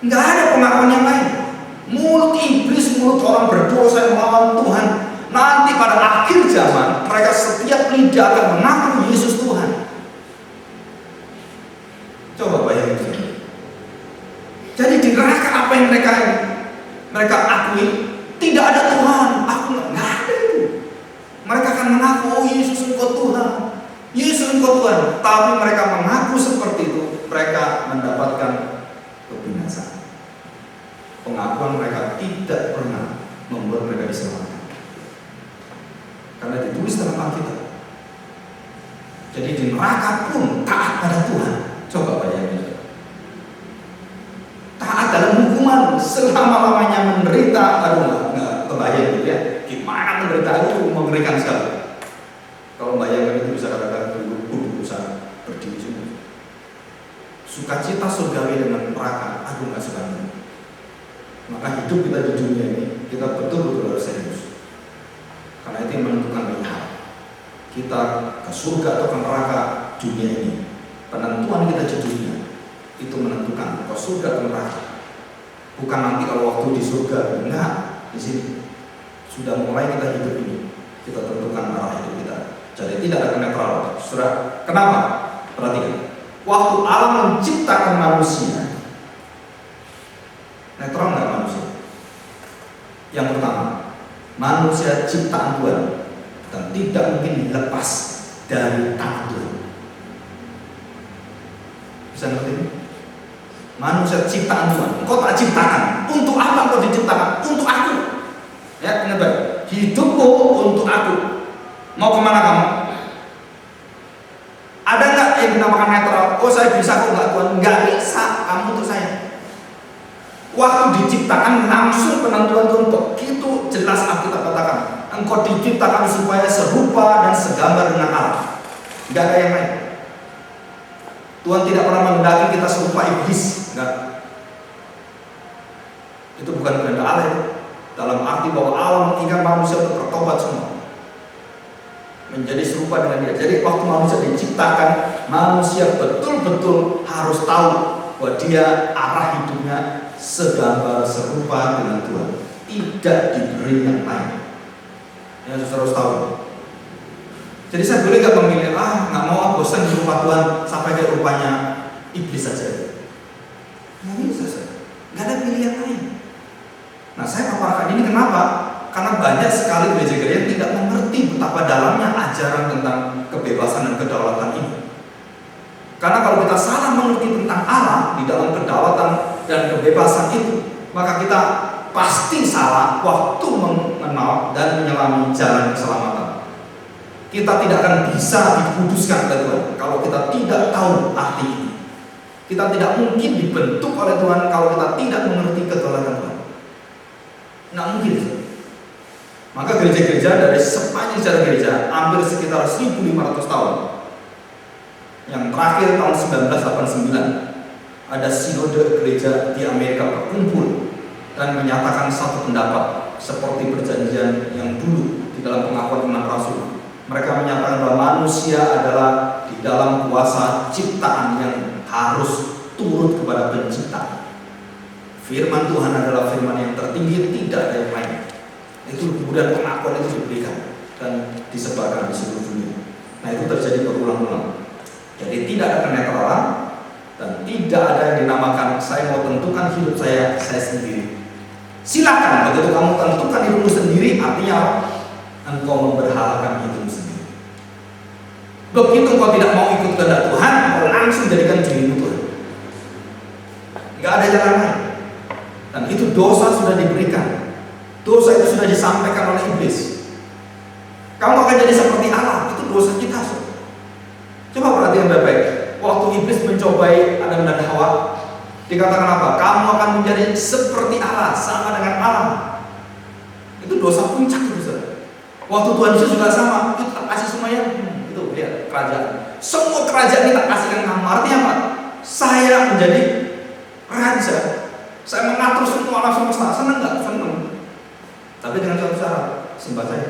Nggak ada pengakuan yang lain. Mulut iblis, mulut orang berdosa yang melawan Tuhan. Nanti pada akhir zaman mereka setiap lidah akan mengaku Yesus Tuhan. Coba bayangin. Jadi di neraka apa yang mereka akui? Tidak ada Tuhan. Aku nggak ada itu. Mereka akan mengaku, oh Yesus engkau Tuhan, Yesus engkau Tuhan. Tapi mereka mengaku seperti itu, mereka mendapatkan kebinasaan. Pengakuan mereka tidak pernah membuat mereka diselamatkan, karena ditulis dalam Alkitab. Jadi di neraka pun taat pada Tuhan. Coba bayangin, taat dalam hukuman selama-lamanya menderita. Aduh, nggak kebayang gitu ya. Gimana menderita itu mengerikan sekali. Kalau bayangkan itu bisa katakan bisa berdiri semua. Sukacita surgawi dengan neraka, aduh nggak suka. Maka hidup kita di dunia ini, kita betul-betul harus serius. Karena itu yang menentukan pilihan kita ke surga atau ke neraka dunia ini. Penentuan kita di dunia itu menentukan ke surga atau neraka. Bukan nanti kalau waktu di surga, enggak. Di sini sudah mulai kita hidup ini, kita tentukan arah hidup kita. Jadi tidak ada kenetralan. Saudara, kenapa? Perhatikan. Waktu Allah menciptakan manusia, netral nggak manusia? Yang pertama, manusia ciptaan Tuhan dan tidak mungkin dilepas dari tangan Tuhan. Bisa ngerti ini? Manusia ciptaan Tuhan. Engkau tak ciptakan. Untuk apa engkau diciptakan? Untuk aku. Ya, ingat baik. Hidupmu untuk aku. Mau kemana kamu? Ada nggak yang dinamakan netral? Oh saya bisa kok nggak Tuhan? Nggak bisa. Kamu untuk saya. Waktu diciptakan langsung penentuan Tuhan. Begitu jelas Alkitab katakan. Engkau diciptakan supaya serupa dan segambar dengan Allah. Nggak ada yang lain. Tuhan tidak pernah menghendaki kita serupa iblis. Enggak. Itu bukan kehendak Allah itu. Dalam arti bahwa Allah menginginkan manusia untuk bertobat semua, menjadi serupa dengan Dia. Jadi waktu manusia diciptakan, manusia betul-betul harus tahu bahwa dia arah hidupnya segambar serupa dengan Tuhan. Tidak diberi yang lain. Yang harus tahu. Jadi saya boleh gak memilih, nggak mau bosan di rumah Tuhan sampai kayak rupanya iblis saja. Nggak bisa, nggak ada pilihan lain. Nah saya paparkan ini kenapa? Karena banyak sekali gereja-gereja yang tidak mengerti betapa dalamnya ajaran tentang kebebasan dan kedaulatan ini. Karena kalau kita salah mengerti tentang Allah di dalam kedaulatan dan kebebasan itu, maka kita pasti salah waktu mengenal dan menyelami jalan keselamatan. Kita tidak akan bisa dikuduskan oleh Tuhan kalau kita tidak tahu arti ini. Kita tidak mungkin dibentuk oleh Tuhan kalau kita tidak mengerti kedaulatan Tuhan. Nggak mungkin. Maka gereja-gereja dari sepanjang sejarah gereja hampir sekitar 1500 tahun. Yang terakhir tahun 1989 ada sinode gereja di Amerika berkumpul dan menyatakan satu pendapat seperti perjanjian yang dulu di dalam pengakuan iman Rasul. Mereka menyatakan bahwa manusia adalah di dalam kuasa ciptaan yang harus turut kepada pencipta. Firman Tuhan adalah firman yang tertinggi, tidak ada yang lain. Itu kemudian pengakuan itu diberikan dan disebarkan di seluruh dunia. Nah itu terjadi berulang-ulang. Jadi tidak ada kenetralan dan tidak ada yang dinamakan saya mau tentukan hidup saya sendiri. Silakan, begitu kamu tentukan hidupmu sendiri, artinya engkau memberhalakan hidupmu sendiri. Begitu engkau tidak mau ikut kehendak Tuhan, engkau langsung jadikan dirimu Tuhan. Gak ada jalan lain. Dan itu dosa sudah diberikan. Dosa itu sudah disampaikan oleh iblis. Kamu akan jadi seperti Allah. Itu dosa kita. Coba perhatikan baik-baik. Waktu iblis mencobai Adam dan Hawa, dikatakan apa? Kamu akan menjadi seperti Allah, sama dengan Allah. Itu dosa puncak itu. Waktu Tuhan Yesus juga sama. Itu tak kasih semuanya. Itu lihat kerajaan. Semua kerajaan ini tak kasihkan kamu. Artinya apa? Saya menjadi raja. Saya mengatur semua alam semesta. Senang nggak? Senang. Tapi dengan satu syarat, sembah saya.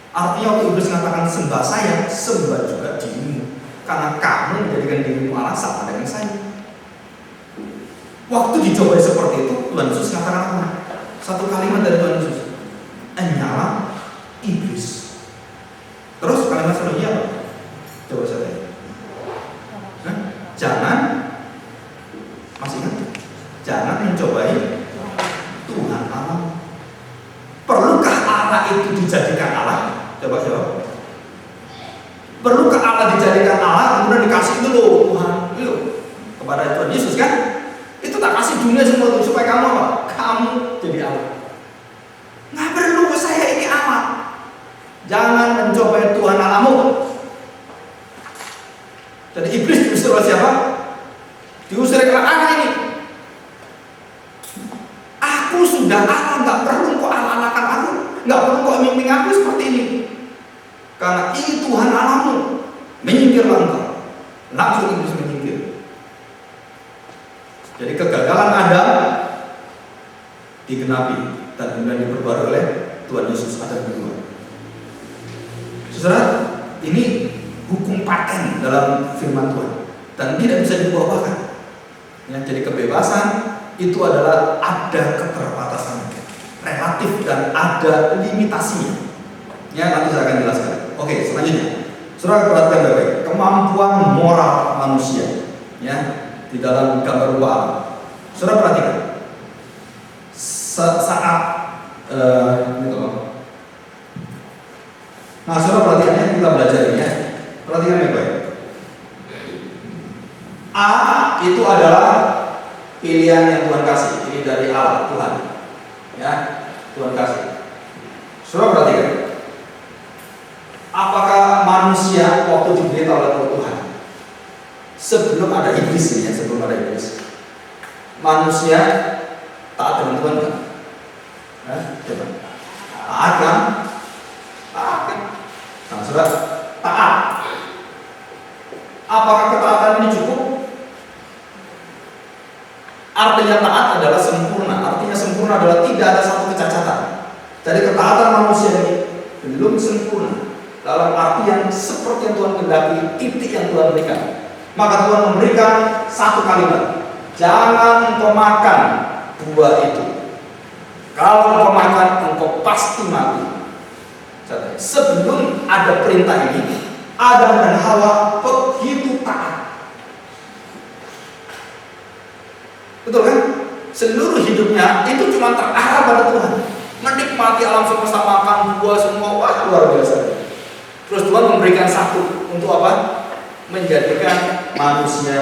Artinya waktu iblis mengatakan sembah saya, sembah juga dirimu. Karena kamu menjadikan dirimu Allah sama dengan saya. Waktu dicobai seperti itu, Tuhan Yesus katakan apa? Satu kalimat dari Tuhan Yesus, "Enyala iblis." Terus kalimat selanjutnya apa? Coba saya tanya. Jangan, masih ingat? Jangan mencobai Tuhan Allah. Perlukah Allah itu dijadikan Allah? Coba jawab. Perlukah Allah dijadikan Allah kemudian dikasih itu loh Tuhan, itu kepada Tuhan Yesus kan? Itu tak kasih dunia semua itu supaya kamu apa? Kamu jadi Allah. Nggak perlu, saya ini Allah. Jangan mencobai Tuhan Allahmu. Jadi iblis diusir oleh siapa? Diusir oleh anak ini. Aku sudah Allah, nggak perlu kok Allah-Allahkan aku, nggak perlu kok mimpi aku seperti ini. Karena ini Tuhan Allahmu. Menyingkirlah engkau. Langsung iblis menyingkir. Jadi kegagalan Adam digenapi dan kemudian diperbarui oleh Tuhan Yesus Adam kedua. Saudara, ini hukum paten dalam firman Tuhan dan tidak bisa diubah-ubahkan. Ya, jadi kebebasan itu adalah ada keterbatasan relatif dan ada limitasinya. Ya, nanti saya akan jelaskan. Oke, selanjutnya, saudara perhatikan baik-baik kemampuan moral manusia. Ya, di dalam gambar rupa Allah. Saudara perhatikan saat gitu. Nah, saudara perhatikan ya, kita belajar ini ya. Perhatikan baik-baik. A itu adalah pilihan yang Tuhan kasih. Ini dari Allah, Tuhan. Ya, Tuhan kasih. Saudara perhatikan. Apakah manusia waktu diberitahu oleh Tuhan? Sebelum ada iblis ya, sebelum ada iblis, manusia taat dengan Tuhan kan? Coba. Taat kan? Taat kan? Nah, saudara, taat. Apakah ketaatan ini cukup? Artinya taat adalah sempurna. Artinya sempurna adalah tidak ada satu kecacatan. Jadi ketaatan manusia ini belum sempurna dalam artian seperti yang Tuhan kehendaki, titik yang Tuhan berikan. Maka Tuhan memberikan satu kalimat, jangan engkau makan buah itu. Kalau engkau makan, engkau pasti mati. Sebelum ada perintah ini, Adam dan Hawa begitu taat. Betul kan? Seluruh hidupnya itu cuma terarah pada Tuhan, menikmati alam semesta, makan buah semua, wah luar biasa. Terus Tuhan memberikan satu untuk apa? Menjadikan manusia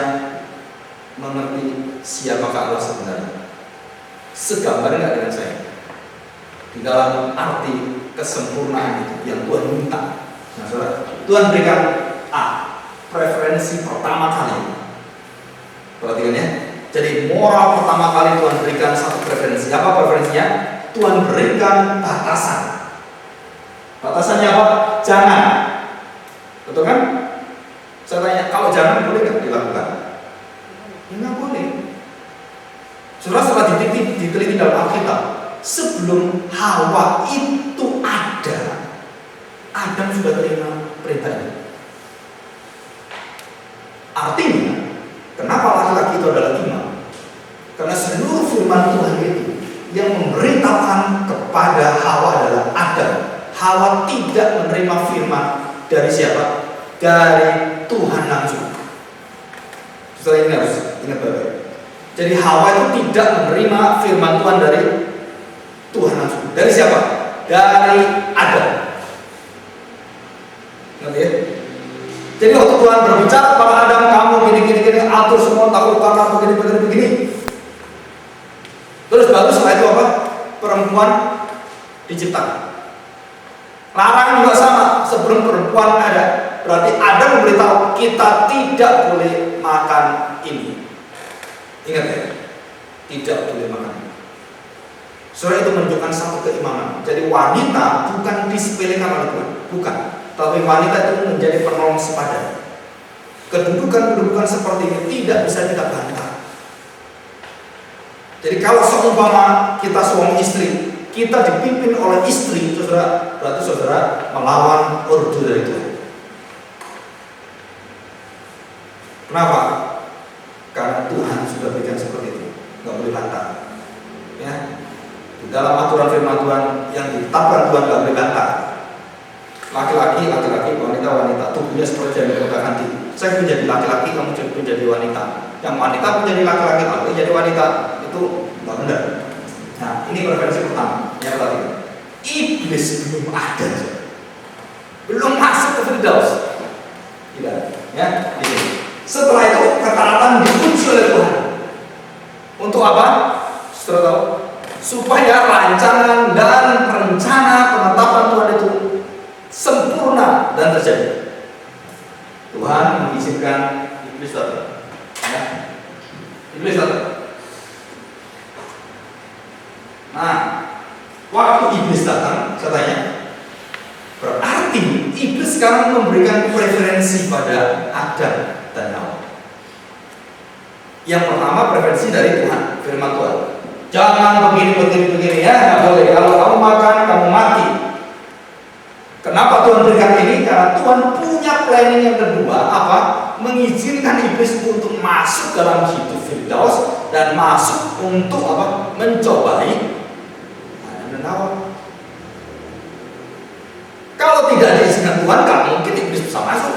mengerti siapakah Allah sebenarnya. Segambar enggak dengan saya? Di dalam arti kesempurnaan itu yang Tuhan minta. Nah, saudara, Tuhan berikan A, preferensi pertama kali. Perhatikan ya. Jadi moral pertama kali Tuhan berikan satu preferensi. Apa preferensinya? Tuhan berikan batasan. Batasannya apa? Jangan. Betul kan? Saya tanya, kalau jangan boleh nggak dilakukan? Ya nggak boleh. Saudara, setelah diteliti dalam Alkitab, sebelum Hawa itu ada, Adam sudah terima perintah ini. Artinya, kenapa laki-laki itu adalah imam? Karena seluruh firman Tuhan itu yang memberitakan kepada Hawa adalah Adam. Hawa tidak menerima firman dari siapa? Dari Tuhan langsung. Setelah ini harus ingat baik-baik. Jadi Hawa itu tidak menerima firman Tuhan dari Tuhan langsung. Dari siapa? Dari Adam. Ngerti ya? Jadi waktu Tuhan berbicara kepada Adam, kamu gini, atur semua, taklukkan kamu begini. Terus baru setelah itu apa? Perempuan diciptakan. Larangan juga sama, sebelum perempuan ada. Berarti Adam memberitahu kita tidak boleh makan ini. Ingat ya, tidak boleh makan ini. Soalnya itu menunjukkan satu keimanan. Jadi wanita bukan disepelekan oleh Tuhan, bukan. Tapi wanita itu menjadi penolong sepadan. Kedudukan seperti ini tidak bisa kita bantah. Jadi kalau seumpama kita suami istri, kita dipimpin oleh istri, saudara, berarti saudara melawan order dari Tuhan. Kenapa? Karena Tuhan sudah berikan seperti itu. nggak boleh bantah. Ya, di dalam aturan firman Tuhan yang ditetapkan Tuhan nggak boleh bantah. Laki-laki, wanita, tubuhnya seperti yang dikatakan di. Saya pun jadi laki-laki, kamu pun jadi wanita. Yang wanita pun jadi laki-laki, kamu jadi wanita. Itu nggak benar. Nah, ini preferensi pertama. Yang tadi, iblis belum ada, belum masuk ke Firdaus. Tidak, ya. Ini. Setelah itu ketaatan dikunci oleh Tuhan. Untuk apa? Setelah tahu, supaya rancangan dan rencana penetapan Tuhan itu sempurna dan terjadi. Tuhan mengizinkan iblis datang. Ya. Iblis datang. Nah, waktu iblis datang, katanya, berarti iblis sekarang memberikan preferensi pada Adam dan Hawa. Yang pertama preferensi dari Tuhan, firman Tuhan. Jangan begini ya, nggak boleh. Kalau kamu makan, kamu mati. Kenapa Tuhan berikan ini? Karena Tuhan punya planning yang kedua, apa? Mengizinkan iblis untuk masuk dalam hidup Firdaus dan masuk untuk apa? Mencobai Adam dan Hawa. Kalau tidak diizinkan Tuhan, nggak mungkin iblis bisa masuk.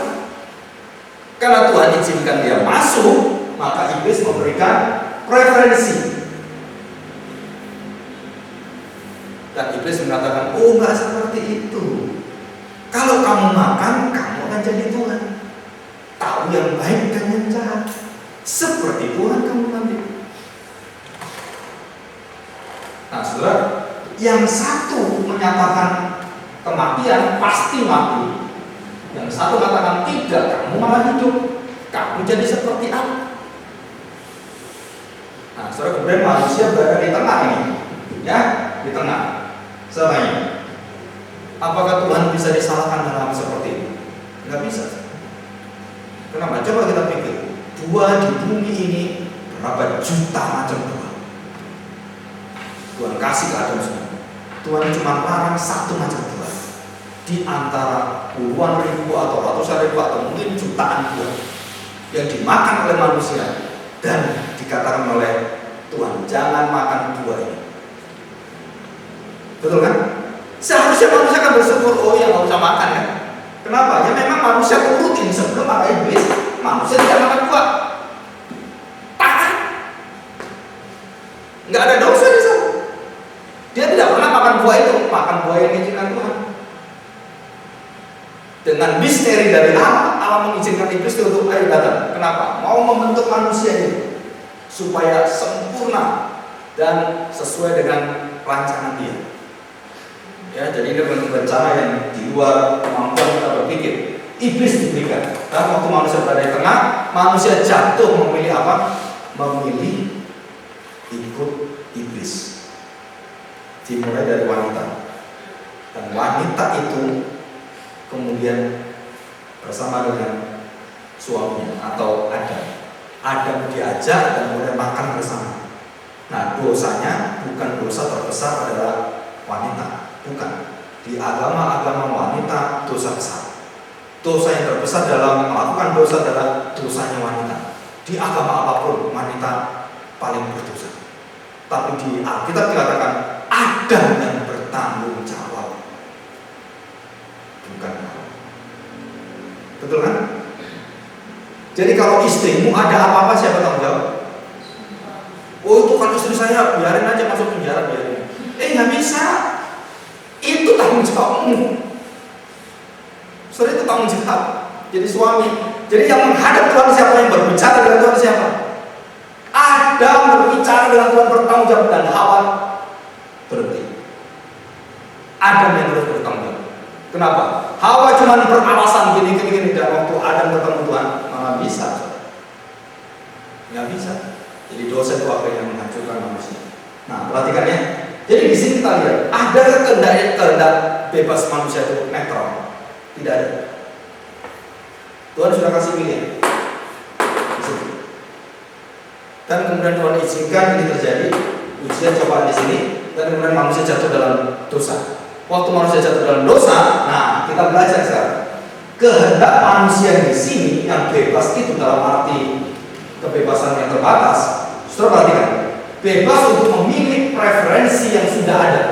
Karena Tuhan izinkan dia masuk, maka iblis memberikan preferensi. Dan iblis mengatakan, oh nggak seperti itu. Kalau kamu makan, kamu akan jadi Tuhan. Tahu yang baik dan yang jahat. Seperti Tuhan kamu nanti. Nah, saudara, yang satu menyatakan kematian pasti mati. Yang satu mengatakan tidak, kamu malah hidup. Kamu jadi seperti apa? Nah, saudara, kemudian manusia berada di tengah ini. Ya, di tengah. Saya tanya, apakah Tuhan bisa disalahkan dalam seperti ini? Nggak bisa. Kenapa? Coba kita pikir. Buah di bumi ini berapa juta macam buah. Tuhan kasih ke Adam semua. Tuhan cuma larang satu macam buah di antara puluhan ribu atau ratusan ribu atau mungkin jutaan buah yang dimakan oleh manusia dan dikatakan oleh Tuhan, jangan makan buah ini. Betul kan? Seharusnya manusia kan bersyukur, oh ya nggak usah makan kan? Kenapa? Ya memang manusia turutin sebelum ada iblis, manusia tidak makan buah. Taat, nggak ada dosa di sana. Dia tidak pernah makan buah itu, makan buah yang diizinkan Tuhan. Dengan misteri dari Allah mengizinkan iblis untuk ayo datang. Kenapa? Mau membentuk manusia ini supaya sempurna dan sesuai dengan rancangan dia. Ya, jadi ini rencana yang di luar kemampuan kita berpikir. Iblis diberikan. Dan waktu manusia berada di tengah, manusia jatuh memilih apa? Memilih ikut iblis. Dimulai dari wanita. Dan wanita itu kemudian bersama dengan suaminya atau Adam. Adam diajak dan kemudian makan bersama. Nah, dosanya bukan dosa terbesar adalah wanita. Bukan. Di agama-agama wanita dosa besar. Dosa yang terbesar dalam melakukan dosa adalah dosanya wanita. Di agama apapun wanita paling berdosa. Tapi di Alkitab dikatakan Adam yang bertanggung jawab, bukan kamu. Betul kan? Jadi kalau istrimu ada apa-apa siapa tanggung jawab? Oh itu kan istri saya, biarin aja masuk penjara biarin. Nggak bisa. Itu tanggung jawabmu. Saudara, itu tanggung jawab. Jadi suami. Jadi yang menghadap Tuhan siapa, yang berbicara dengan Tuhan siapa? Adam berbicara dengan Tuhan, bertanggung jawab, dan Hawa berhenti. Adam yang harus bertanggung jawab. Kenapa? Hawa cuma beralasan gini dan waktu Adam bertemu Tuhan malah bisa. Nggak bisa. Jadi dosa itu akhirnya menghancurkan manusia. Nah, perhatikan ya. Jadi di sini kita lihat, ada kehendak bebas manusia itu netral? Tidak ada. Tuhan sudah kasih pilihan. Dan kemudian Tuhan izinkan ini terjadi, ujian cobaan di sini, dan kemudian manusia jatuh dalam dosa. Waktu manusia jatuh dalam dosa, nah kita belajar sekarang. Kehendak manusia di sini yang bebas itu dalam arti kebebasan yang terbatas. Saudara perhatikan, Bebas untuk memilih preferensi yang sudah ada.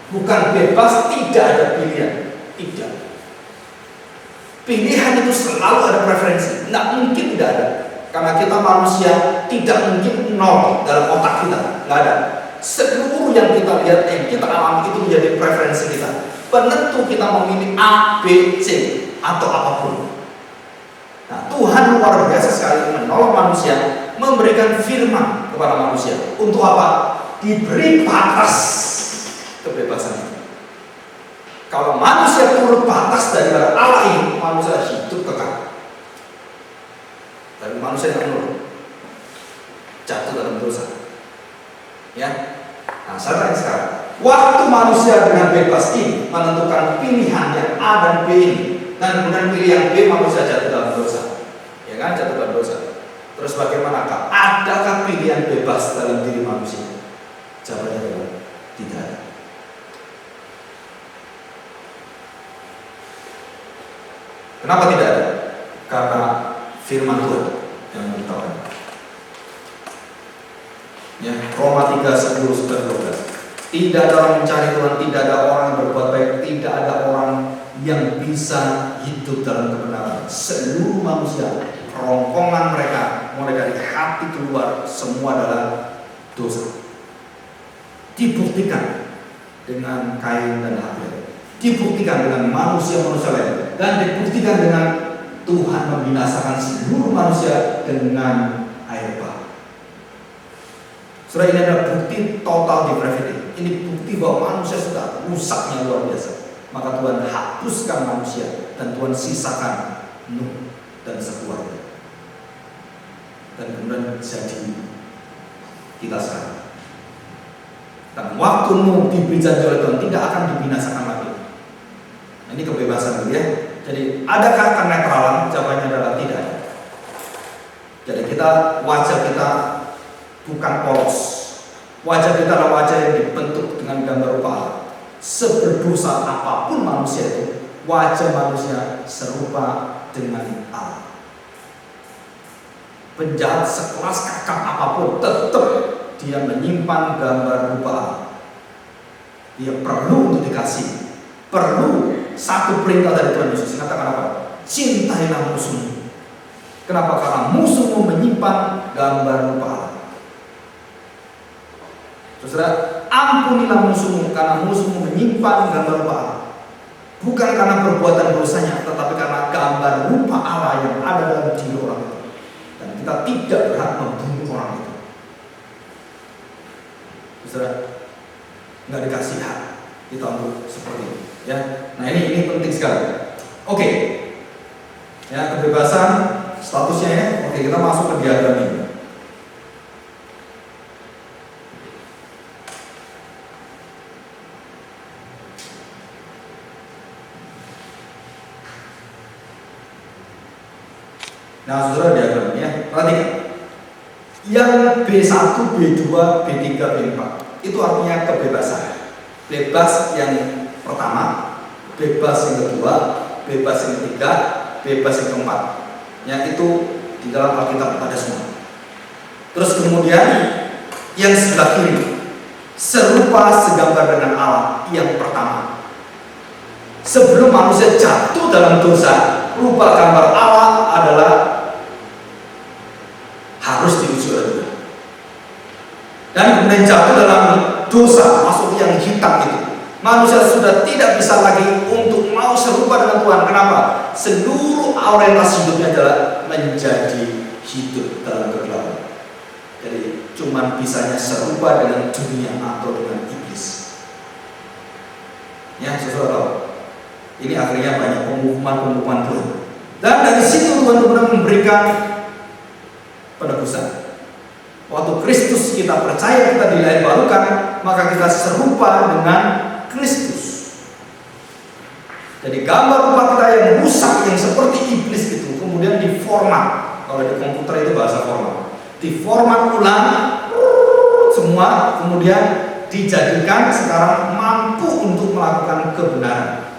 Bukan bebas tidak ada pilihan. Tidak. Pilihan itu selalu ada preferensi. Nggak mungkin tidak ada. Karena kita manusia tidak mungkin nol dalam otak kita. Nggak ada. Seluruh yang kita lihat, yang kita alami itu menjadi preferensi kita. Penentu kita memilih A, B, C atau apapun. Nah, Tuhan luar biasa sekali menolong manusia, memberikan firman kepada manusia. Untuk apa? Diberi batas kebebasan itu. Kalau manusia turut batas daripada Allah ini, manusia hidup kekal. Tapi manusia yang menurut, jatuh dalam dosa. Ya, nah sekarang waktu manusia dengan bebas ini menentukan pilihan yang A dan B ini, dan kemudian pilihan B, manusia jatuh dalam dosa. Ya kan, jatuh dalam dosa. Terus bagaimanakah? Adakah pilihan bebas dalam diri manusia? Jawabannya adalah tidak ada. Kenapa tidak ada? Karena firman Tuhan yang memberitahukan. Ya, Roma 3:10-12. Tidak ada orang mencari Tuhan, tidak ada orang yang berbuat baik, tidak ada orang yang bisa hidup dalam kebenaran. Seluruh manusia, rongkongan mereka mulai dari hati keluar, semua adalah dosa. Dibuktikan dengan Kain dan Habel, dibuktikan dengan manusia-manusia lain, dan dibuktikan dengan Tuhan membinasakan seluruh manusia dengan air bah. Saudara, ini adalah bukti total depravity. Ini bukti bahwa manusia sudah rusaknya luar biasa. Maka Tuhan hapuskan manusia dan Tuhan sisakan Nuh dan sekeluarga. Dan kemudian jadi kita sekarang. Dan waktu Nuh diberi janji oleh Tuhan, tidak akan dibinasakan lagi. Nah, ini kebebasan ya. Jadi adakah kenetralan? Jawabannya adalah tidak. Jadi wajah kita bukan polos. Wajah kita adalah wajah yang dibentuk dengan gambar rupa Allah. Seberdosa apapun manusia itu, wajah manusia serupa dengan Allah. Penjahat sekelas kakak apapun, tetap dia menyimpan gambar rupa Allah. Dia perlu untuk dikasih. Perlu satu perintah dari Tuhan Yesus. Katakan apa? Cintailah musuhmu. Kenapa? Karena musuhmu menyimpan gambar rupa Allah. Saudara, ampunilah musuhmu karena musuhmu menyimpan gambar rupa Allah. Bukan karena perbuatan dosanya, tetapi karena gambar rupa Allah yang ada dalam diri orang itu. Dan kita tidak berhak membunuh orang itu. Saudara, nggak dikasih hak kita untuk seperti itu. Ya, nah ini penting sekali. Oke, ya kebebasan statusnya ya. Oke, kita masuk ke diagram ini. Nah, saudara diagramnya, perhatikan. Yang B1, B2, B3, B4 itu artinya kebebasan. Bebas yang pertama, bebas yang kedua, bebas yang ketiga, bebas yang keempat. Ya, itu di dalam Alkitab ada semua. Terus kemudian yang sebelah kiri, serupa segambar dengan Allah yang pertama. Sebelum manusia jatuh dalam dosa, rupa gambar Allah adalah harus diuji oleh Tuhan. Dan kemudian jatuh dalam dosa, masuk yang hitam itu. Manusia sudah tidak bisa lagi untuk mau serupa dengan Tuhan. Kenapa? Seluruh orientasi hidupnya adalah menjadi hidup dalam kegelapan. Jadi cuman bisanya serupa dengan dunia atau dengan iblis. Ya, saudara, ini akhirnya banyak pengumuman Tuhan. Dan dari situ Tuhan benar memberikan penebusan. Waktu Kristus kita percaya, kita dilahirbarukan, maka kita serupa dengan Kristus. Jadi gambar rupa kita yang rusak, yang seperti iblis itu, kemudian diformat. Kalau di komputer itu bahasa format. Diformat ulang semua, kemudian dijadikan sekarang mampu untuk melakukan kebenaran.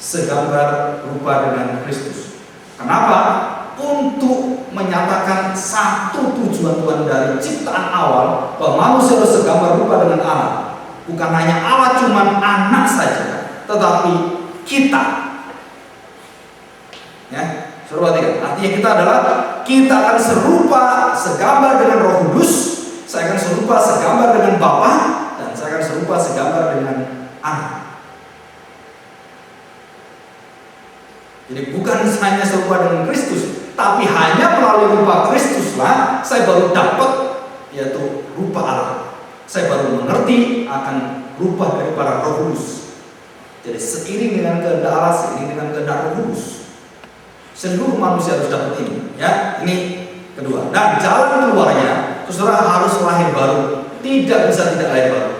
Segambar rupa dengan Kristus. Kenapa? untuk menyatakan satu tujuan Tuhan dari ciptaan awal, bahwa manusia harus segambar rupa dengan Allah. Bukan hanya Allah cuma anak saja, tetapi kita. Ya, suruh perhatikan. Artinya kita adalah, kita akan serupa segambar dengan Roh Kudus. Saya akan serupa segambar dengan Bapa, dan saya akan serupa segambar dengan Anak. Jadi bukan hanya serupa dengan Kristus, tapi hanya melalui rupa Kristuslah saya baru dapat, yaitu rupa Allah. Saya baru mengerti akan rupa daripada Roh Kudus. Jadi seiring dengan kehendak Allah, seiring dengan kehendak Roh Kudus, seluruh manusia harus dapat ini. Ya, ini kedua. Dan jalan keluarnya, saudara harus lahir baru. Tidak bisa tidak lahir baru.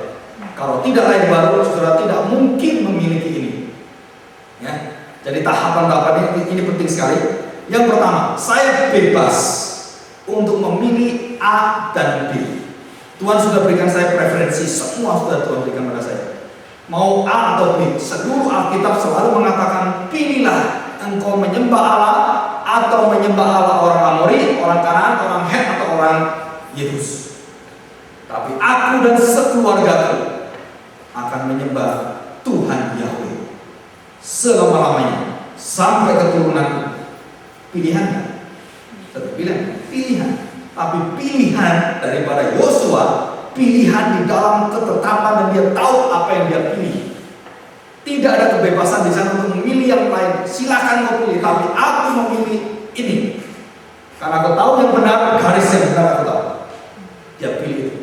Kalau tidak lahir baru, saudara tidak mungkin memiliki ini. Ya. Jadi tahapan-tahapan ini penting sekali. Yang pertama, saya bebas untuk memilih A dan B. Tuhan sudah berikan saya preferensi, semua sudah Tuhan berikan pada saya. Mau A atau B, seluruh Alkitab selalu mengatakan, pilihlah engkau menyembah Allah atau menyembah Allah orang Amori, orang Kanaan, orang Het atau orang Yebus. Tapi aku dan sekeluargaku akan menyembah Tuhan Yahweh selama-lamanya sampai keturunanku. Pilihan, pilihan. Tapi pilihan daripada Yosua, pilihan di dalam ketetapan, dan dia tahu apa yang dia pilih. Tidak ada kebebasan di sana untuk memilih yang lain. Silakan kau pilih, tapi aku memilih ini. Karena aku tahu yang benar, garis yang benar aku tahu. Dia pilih itu.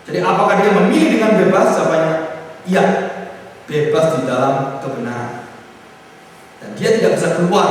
Jadi apakah dia memilih dengan bebas? Jawabannya iya, bebas di dalam kebenaran. Dan dia tidak bisa keluar